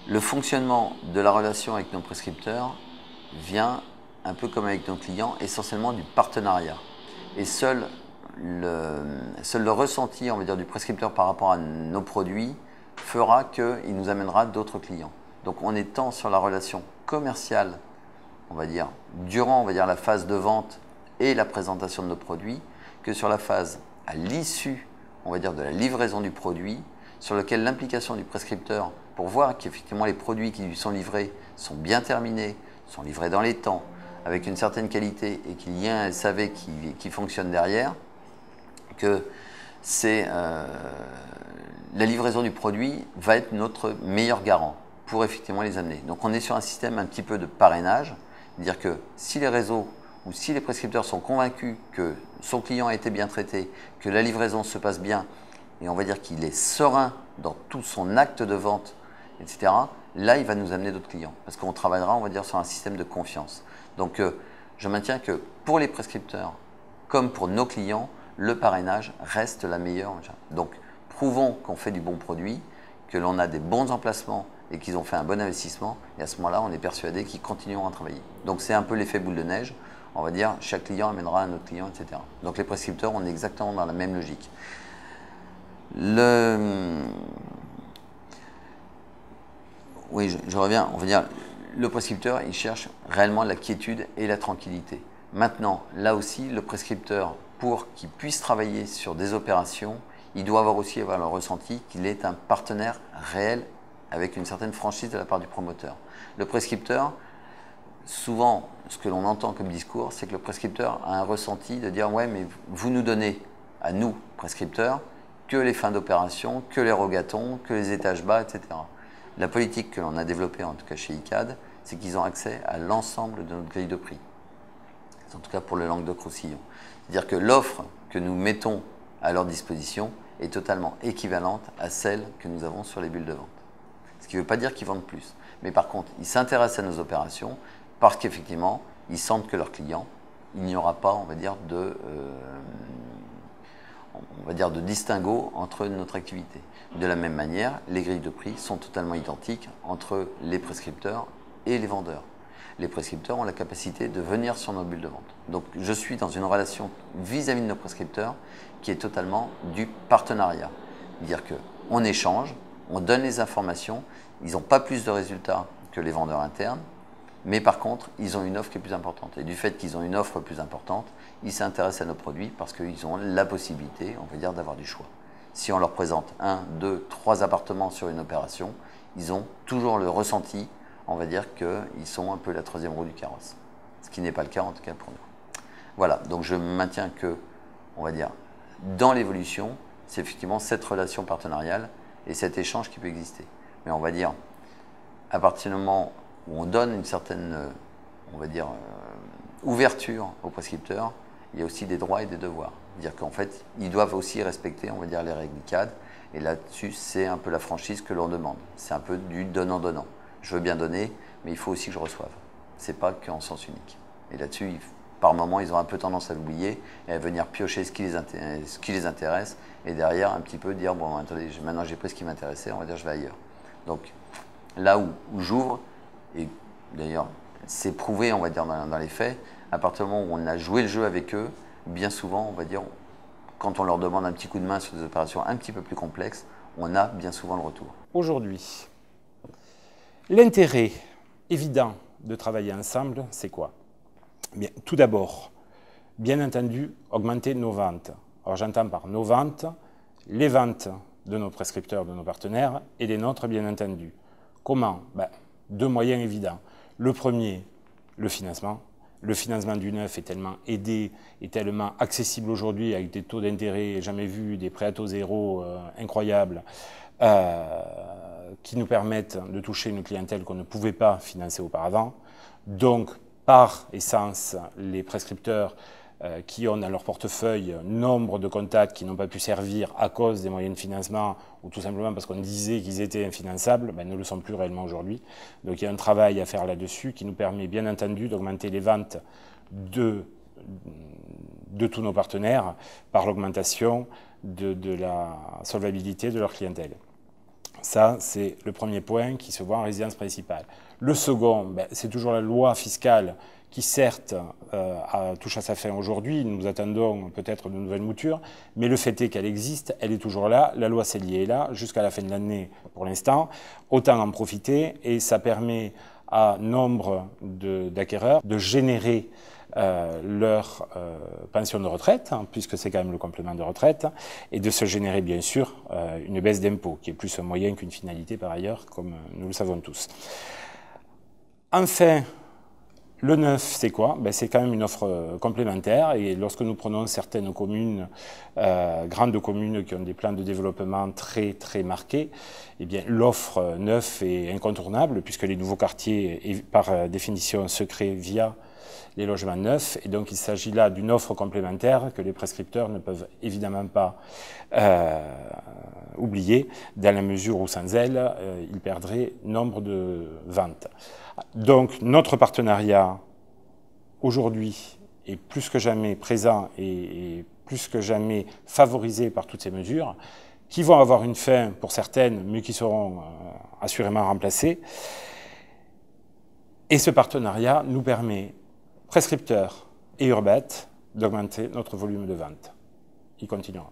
Le fonctionnement de la relation avec nos prescripteurs vient, un peu comme avec nos clients, essentiellement du partenariat. Et seul le ressenti, on va dire, du prescripteur par rapport à nos produits fera qu'il nous amènera d'autres clients. Donc on est tant sur la relation commerciale, on va dire, durant la phase de vente et la présentation de nos produits, que sur la phase à l'issue, on va dire, de la livraison du produit, sur lequel l'implication du prescripteur pour voir qu'effectivement les produits qui lui sont livrés sont bien terminés, sont livrés dans les temps, avec une certaine qualité et qu'il y a un SAV qui fonctionne derrière, que c'est la livraison du produit va être notre meilleur garant pour effectivement les amener. Donc on est sur un système un petit peu de parrainage, c'est-à-dire que si les réseaux ou si les prescripteurs sont convaincus que son client a été bien traité, que la livraison se passe bien, et on va dire qu'il est serein dans tout son acte de vente, etc., là, il va nous amener d'autres clients. Parce qu'on travaillera, on va dire, sur un système de confiance. Donc, je maintiens que pour les prescripteurs, comme pour nos clients, le parrainage reste la meilleure. Donc, prouvons qu'on fait du bon produit, que l'on a des bons emplacements et qu'ils ont fait un bon investissement. Et à ce moment-là, on est persuadé qu'ils continueront à travailler. Donc, c'est un peu l'effet boule de neige. On va dire, chaque client amènera un autre client, etc. Donc, les prescripteurs, on est exactement dans la même logique. Oui, je reviens, on va dire, le prescripteur, il cherche réellement la quiétude et la tranquillité. Maintenant, là aussi, le prescripteur, pour qu'il puisse travailler sur des opérations, il doit aussi avoir le ressenti qu'il est un partenaire réel avec une certaine franchise de la part du promoteur. Le prescripteur, souvent, ce que l'on entend comme discours, c'est que le prescripteur a un ressenti de dire « ouais, mais vous nous donnez, à nous, prescripteurs, que les fins d'opération, que les rogatons, que les étages bas, etc. » La politique que l'on a développée, en tout cas chez ICAD, c'est qu'ils ont accès à l'ensemble de notre grille de prix. En tout cas pour le Languedoc-Roussillon. C'est-à-dire que l'offre que nous mettons à leur disposition est totalement équivalente à celle que nous avons sur les bulles de vente. Ce qui ne veut pas dire qu'ils vendent plus. Mais par contre, ils s'intéressent à nos opérations parce qu'effectivement, ils sentent que leurs clients, il n'y aura pas, on va dire, de distinguo entre notre activité. De la même manière, les grilles de prix sont totalement identiques entre les prescripteurs et les vendeurs. Les prescripteurs ont la capacité de venir sur nos bulles de vente. Donc je suis dans une relation vis-à-vis de nos prescripteurs qui est totalement du partenariat. C'est-à-dire qu'on échange, on donne les informations, ils n'ont pas plus de résultats que les vendeurs internes, mais par contre, ils ont une offre qui est plus importante. Et du fait qu'ils ont une offre plus importante, ils s'intéressent à nos produits parce qu'ils ont la possibilité, on va dire, d'avoir du choix. Si on leur présente 1, 2, 3 appartements sur une opération, ils ont toujours le ressenti, on va dire, qu'ils sont un peu la troisième roue du carrosse. Ce qui n'est pas le cas, en tout cas, pour nous. Voilà, donc je maintiens que, on va dire, dans l'évolution, c'est effectivement cette relation partenariale et cet échange qui peut exister. Mais on va dire, à partir du moment où on donne une certaine, on va dire, ouverture aux prescripteurs, il y a aussi des droits et des devoirs. C'est-à-dire qu'en fait, ils doivent aussi respecter, on va dire, les règles ICAD. Et là-dessus, c'est un peu la franchise que l'on demande. C'est un peu du donnant-donnant. Je veux bien donner, mais il faut aussi que je reçoive. Ce n'est pas qu'en sens unique. Et là-dessus, par moments, ils ont un peu tendance à l'oublier et à venir piocher ce qui les intéresse. Et derrière, un petit peu dire, bon, attendez, maintenant j'ai pris ce qui m'intéressait, on va dire, je vais ailleurs. Donc, là où j'ouvre, et d'ailleurs, c'est prouvé, on va dire, dans les faits, à partir du moment où on a joué le jeu avec eux, bien souvent, on va dire, quand on leur demande un petit coup de main sur des opérations un petit peu plus complexes, on a bien souvent le retour. Aujourd'hui, l'intérêt évident de travailler ensemble, c'est quoi? Bien, tout d'abord, bien entendu, augmenter nos ventes. Alors j'entends par nos ventes, les ventes de nos prescripteurs, de nos partenaires et les nôtres, bien entendu. Comment? Deux moyens évidents. Le premier, le financement. Le financement du neuf est tellement aidé et tellement accessible aujourd'hui avec des taux d'intérêt jamais vus, des prêts à taux zéro incroyables qui nous permettent de toucher une clientèle qu'on ne pouvait pas financer auparavant. Donc, par essence, les prescripteurs qui ont dans leur portefeuille nombre de contacts qui n'ont pas pu servir à cause des moyens de financement ou tout simplement parce qu'on disait qu'ils étaient infinançables, ne le sont plus réellement aujourd'hui. Donc il y a un travail à faire là-dessus qui nous permet bien entendu d'augmenter les ventes de tous nos partenaires par l'augmentation de la solvabilité de leur clientèle. Ça, c'est le premier point qui se voit en résidence principale. Le second, c'est toujours la loi fiscale qui, certes, touche à sa fin aujourd'hui. Nous attendons peut-être de nouvelles moutures, mais le fait est qu'elle existe, elle est toujours là. La loi Cellier est là jusqu'à la fin de l'année pour l'instant. Autant en profiter et ça permet à nombre d'acquéreurs de générer leur pension de retraite, puisque c'est quand même le complément de retraite, et de se générer bien sûr une baisse d'impôt, qui est plus un moyen qu'une finalité par ailleurs, comme nous le savons tous. Enfin, le neuf, c'est quoi? C'est quand même une offre complémentaire, et lorsque nous prenons certaines communes, grandes communes qui ont des plans de développement très très marqués, eh bien l'offre neuf est incontournable, puisque les nouveaux quartiers, par définition, se créent via les logements neufs, et donc il s'agit là d'une offre complémentaire que les prescripteurs ne peuvent évidemment pas oublier, dans la mesure où sans elle, ils perdraient nombre de ventes. Donc notre partenariat aujourd'hui est plus que jamais présent et plus que jamais favorisé par toutes ces mesures, qui vont avoir une fin pour certaines, mais qui seront assurément remplacées. Et ce partenariat nous permet, prescripteurs et Urbat, d'augmenter notre volume de vente. Il continuera.